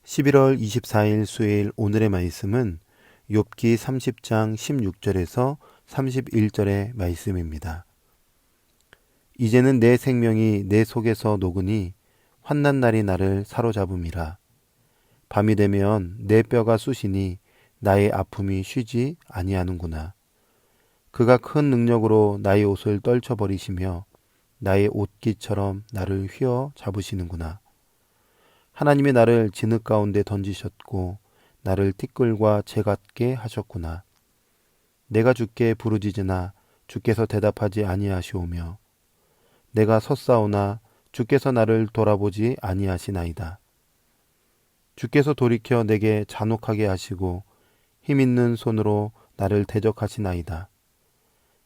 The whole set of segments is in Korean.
11월 24일 수요일 오늘의 말씀은 욥기 30장 16절에서 31절의 말씀입니다. 이제는 내 생명이 내 속에서 녹으니 환난 날이 나를 사로잡음이라. 밤이 되면 내 뼈가 쑤시니 나의 아픔이 쉬지 아니하는구나. 그가 큰 능력으로 나의 옷을 떨쳐버리시며 나의 옷깃처럼 나를 휘어 잡으시는구나. 하나님이 나를 진흙 가운데 던지셨고 나를 티끌과 재 같게 하셨구나. 내가 주께 부르짖으나 주께서 대답하지 아니하시오며 내가 섰사오나 주께서 나를 돌아보지 아니하시나이다. 주께서 돌이켜 내게 잔혹하게 하시고 힘있는 손으로 나를 대적하시나이다.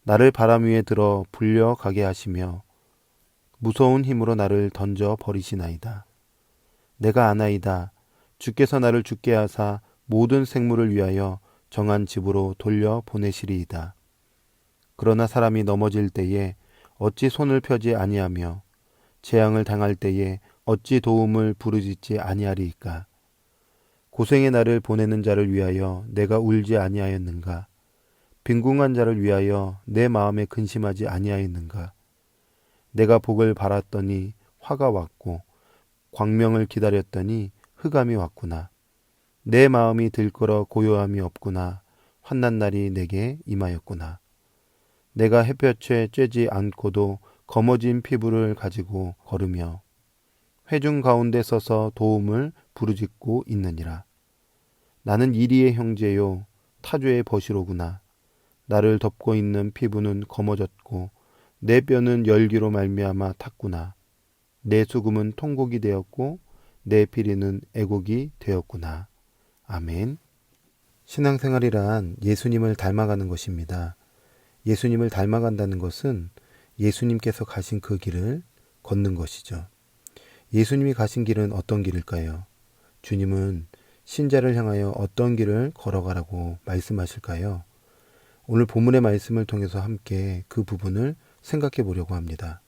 나를 바람 위에 들어 불려가게 하시며 무서운 힘으로 나를 던져 버리시나이다. 내가 아나이다. 주께서 나를 죽게 하사 모든 생물을 위하여 정한 집으로 돌려 보내시리이다. 그러나 사람이 넘어질 때에 어찌 손을 펴지 아니하며 재앙을 당할 때에 어찌 도움을 부르짖지 아니하리이까. 고생의 나를 보내는 자를 위하여 내가 울지 아니하였는가. 빈궁한 자를 위하여 내 마음에 근심하지 아니하였는가. 내가 복을 바랐더니 화가 왔고 광명을 기다렸더니 흑암이 왔구나. 내 마음이 들끓어 고요함이 없구나. 환난 날이 내게 임하였구나. 내가 햇볕에 쬐지 않고도 검어진 피부를 가지고 걸으며 회중 가운데 서서 도움을 부르짖고 있느니라. 나는 이리의 형제요 타조의 버시로구나. 나를 덮고 있는 피부는 검어졌고 내 뼈는 열기로 말미암아 탔구나. 내 수금은 통곡이 되었고 내 피리는 애곡이 되었구나. 아멘. 신앙생활이란 예수님을 닮아가는 것입니다. 예수님을 닮아간다는 것은 예수님께서 가신 그 길을 걷는 것이죠. 예수님이 가신 길은 어떤 길일까요? 주님은 신자를 향하여 어떤 길을 걸어가라고 말씀하실까요? 오늘 본문의 말씀을 통해서 함께 그 부분을 생각해 보려고 합니다.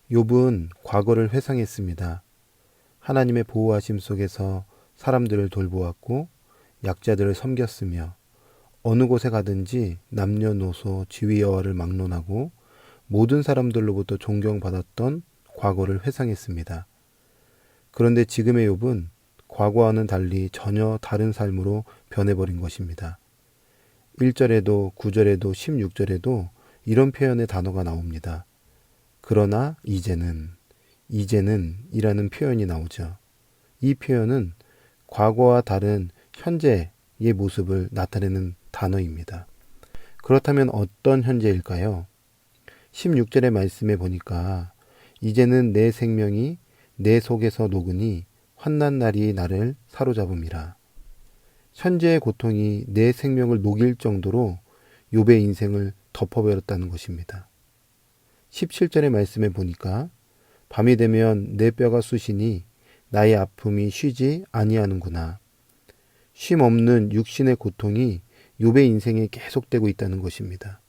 욥은 과거를 회상했습니다. 하나님의 보호하심 속에서 사람들을 돌보았고 약자들을 섬겼으며 어느 곳에 가든지 남녀노소 지위 여하를 막론하고 모든 사람들로부터 존경받았던 과거를 회상했습니다. 그런데 지금의 욥은 과거와는 달리 전혀 다른 삶으로 변해버린 것입니다. 1절에도 9절에도 16절에도 이런 표현의 단어가 나옵니다. 그러나 이제는 이라는 표현이 나오죠. 이 표현은 과거와 다른 현재의 모습을 나타내는 단어입니다. 그렇다면 어떤 현재일까요? 16절의 말씀에 보니까 이제는 내 생명이 내 속에서 녹으니 환난 날이 나를 사로잡음이라. 현재의 고통이 내 생명을 녹일 정도로 욥의 인생을 덮어버렸다는 것입니다. 17절의 말씀에 보니까 밤이 되면 내 뼈가 쑤시니 나의 아픔이 쉬지 아니하는구나. 쉼 없는 육신의 고통이 욥의 인생에 계속되고 있다는 것입니다.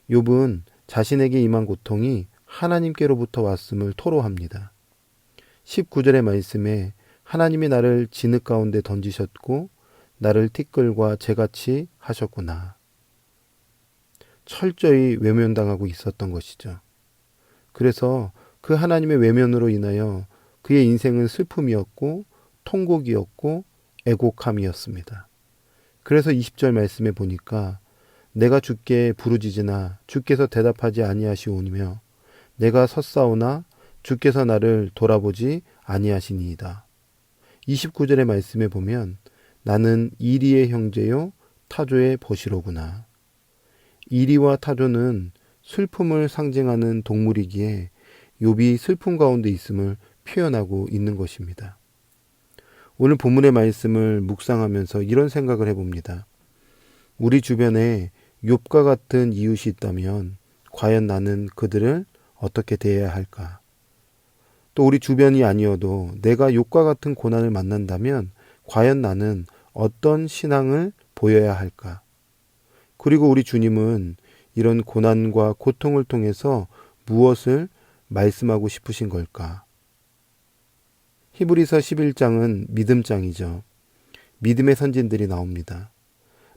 욥은 자신에게 임한 고통이 하나님께로부터 왔음을 토로합니다. 19절의 말씀에 하나님이 나를 진흙 가운데 던지셨고 나를 티끌과 재같이 하셨구나. 철저히 외면당하고 있었던 것이죠. 그래서 그 하나님의 외면으로 인하여 그의 인생은 슬픔이었고 통곡이었고 애곡함이었습니다. 그래서 20절 말씀에 보니까 내가 주께 부르짖으나 주께서 대답하지 아니하시오니며 내가 섰사오나 주께서 나를 돌아보지 아니하시니이다. 29절의 말씀에 보면 나는 이리의 형제요 타조의 버시로구나. 이리와 타조는 슬픔을 상징하는 동물이기에 욥이 슬픔 가운데 있음을 표현하고 있는 것입니다. 오늘 본문의 말씀을 묵상하면서 이런 생각을 해봅니다. 우리 주변에 욥과 같은 이웃이 있다면 과연 나는 그들을 어떻게 대해야 할까? 또 우리 주변이 아니어도 내가 욥과 같은 고난을 만난다면 과연 나는 어떤 신앙을 보여야 할까? 그리고 우리 주님은 이런 고난과 고통을 통해서 무엇을 말씀하고 싶으신 걸까? 히브리서 11장은 믿음장이죠. 믿음의 선진들이 나옵니다.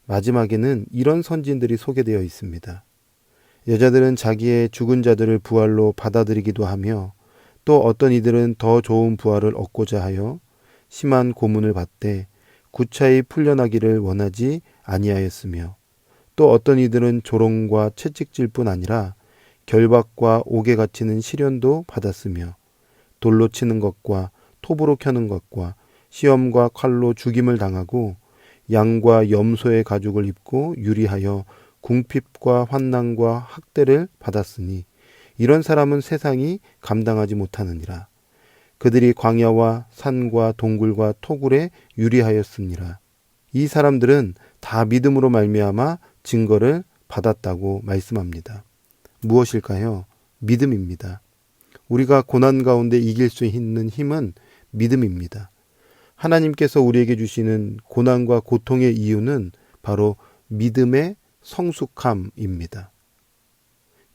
마지막에는 이런 선진들이 소개되어 있습니다. 여자들은 자기의 죽은 자들을 부활로 받아들이기도 하며 또 어떤 이들은 더 좋은 부활을 얻고자 하여 심한 고문을 받되 구차히 풀려나기를 원하지 아니하였으며 또 어떤 이들은 조롱과 채찍질 뿐 아니라 결박과 옥에 갇히는 시련도 받았으며 돌로 치는 것과 톱으로 켜는 것과 시험과 칼로 죽임을 당하고 양과 염소의 가죽을 입고 유리하여 궁핍과 환난과 학대를 받았으니 이런 사람은 세상이 감당하지 못하느니라. 그들이 광야와 산과 동굴과 토굴에 유리하였습니다. 이 사람들은 다 믿음으로 말미암아 증거를 받았다고 말씀합니다. 무엇일까요? 믿음입니다. 우리가 고난 가운데 이길 수 있는 힘은 믿음입니다. 하나님께서 우리에게 주시는 고난과 고통의 이유는 바로 믿음의 성숙함입니다.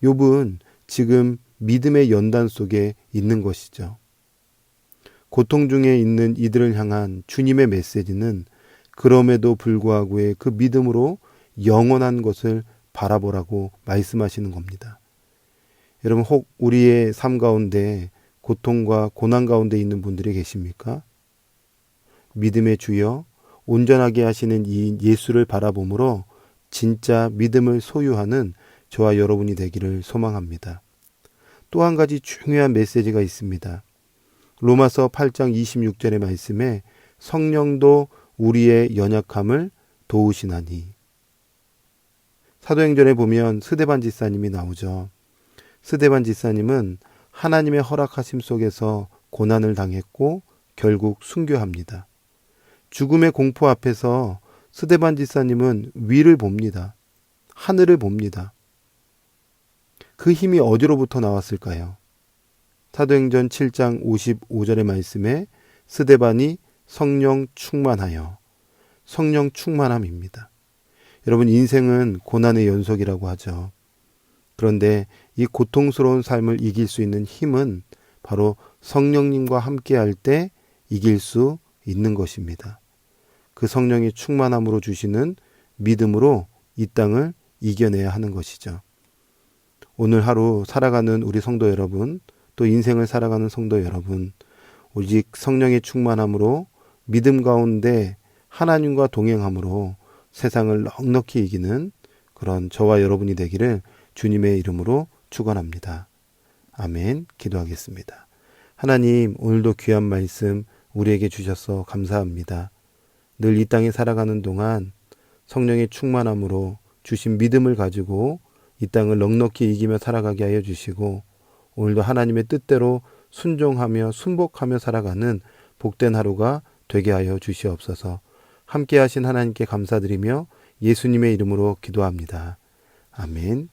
욥은 지금 믿음의 연단 속에 있는 것이죠. 고통 중에 있는 이들을 향한 주님의 메시지는 그럼에도 불구하고의 그 믿음으로 영원한 것을 바라보라고 말씀하시는 겁니다. 여러분, 혹 우리의 삶 가운데 고통과 고난 가운데 있는 분들이 계십니까? 믿음의 주여 온전하게 하시는 이 예수를 바라보므로 진짜 믿음을 소유하는 저와 여러분이 되기를 소망합니다. 또 한 가지 중요한 메시지가 있습니다. 로마서 8장 26절의 말씀에 성령도 우리의 연약함을 도우시나니. 사도행전에 보면 스데반 지사님이 나오죠. 스데반 지사님은 하나님의 허락하심 속에서 고난을 당했고 결국 순교합니다. 죽음의 공포 앞에서 스데반 지사님은 위를 봅니다. 하늘을 봅니다. 그 힘이 어디로부터 나왔을까요? 사도행전 7장 55절의 말씀에 스데반이 성령 충만하여, 성령 충만함입니다. 여러분, 인생은 고난의 연속이라고 하죠. 그런데 이 고통스러운 삶을 이길 수 있는 힘은 바로 성령님과 함께 할 때 이길 수 있는 것입니다. 그 성령이 충만함으로 주시는 믿음으로 이 땅을 이겨내야 하는 것이죠. 오늘 하루 살아가는 우리 성도 여러분, 또 인생을 살아가는 성도 여러분, 오직 성령의 충만함으로 믿음 가운데 하나님과 동행함으로 세상을 넉넉히 이기는 그런 저와 여러분이 되기를 주님의 이름으로 축원합니다. 아멘. 기도하겠습니다. 하나님, 오늘도 귀한 말씀 우리에게 주셔서 감사합니다. 늘 이 땅에 살아가는 동안 성령의 충만함으로 주신 믿음을 가지고 이 땅을 넉넉히 이기며 살아가게 하여 주시고 오늘도 하나님의 뜻대로 순종하며 순복하며 살아가는 복된 하루가 되게 하여 주시옵소서. 함께 하신 하나님께 감사드리며 예수님의 이름으로 기도합니다. 아멘.